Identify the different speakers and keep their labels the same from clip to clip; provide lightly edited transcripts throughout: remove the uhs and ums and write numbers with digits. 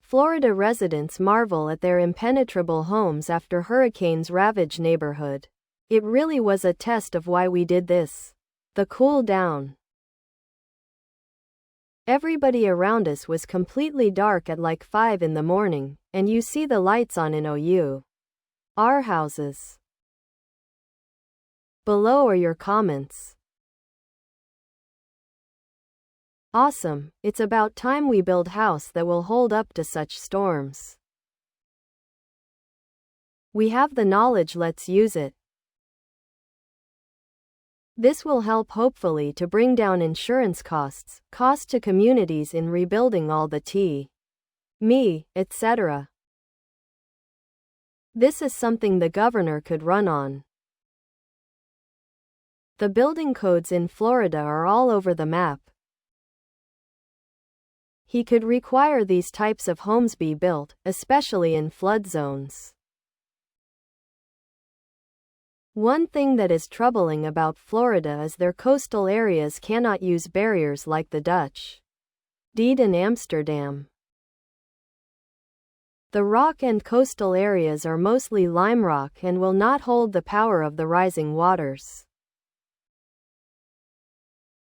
Speaker 1: Florida residents marvel at their impenetrable homes after hurricanes ravage neighborhood. It really was a test of why we did this. The cool down. Everybody around us was completely dark at like 5 in the morning, and you see the lights on in our houses. Below are your comments. Awesome, it's about time we build house that will hold up to such storms. We have the knowledge, let's use it. This will help hopefully to bring down insurance cost to communities in rebuilding all the etc. This is something the governor could run on. The building codes in Florida are all over the map. He could require these types of homes be built, especially in flood zones. One thing that is troubling about Florida is their coastal areas cannot use barriers like the Dutch did in Amsterdam. The rock and coastal areas are mostly lime rock and will not hold the power of the rising waters.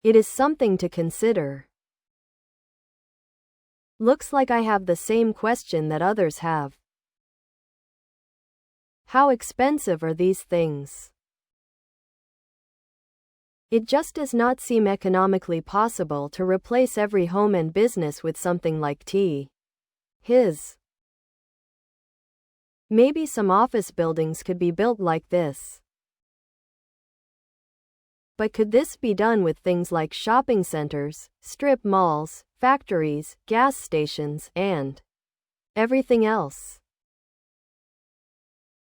Speaker 1: It is something to consider. Looks like I have the same question that others have. How expensive are these things? It just does not seem economically possible to replace every home and business with something like his. Maybe some office buildings could be built like this. But could this be done with things like shopping centers, strip malls, factories, gas stations, and everything else?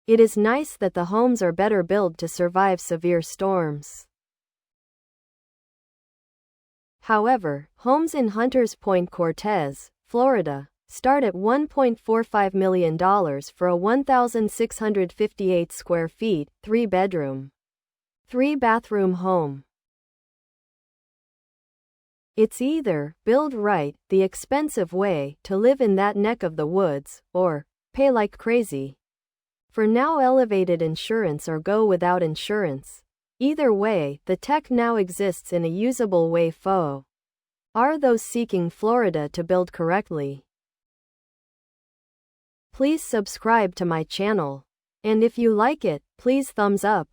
Speaker 1: It is nice that the homes are better built to survive severe storms. However, homes in Hunters Point, Cortez, Florida, start at $1.45 million for a 1,658 square feet, 3-bedroom, 3-bathroom home. It's either build right, the expensive way to live in that neck of the woods, or pay like crazy for now elevated insurance or go without insurance. Either way, the tech now exists in a usable way are those seeking Florida to build correctly. Please subscribe to my channel. And if you like it, please thumbs up.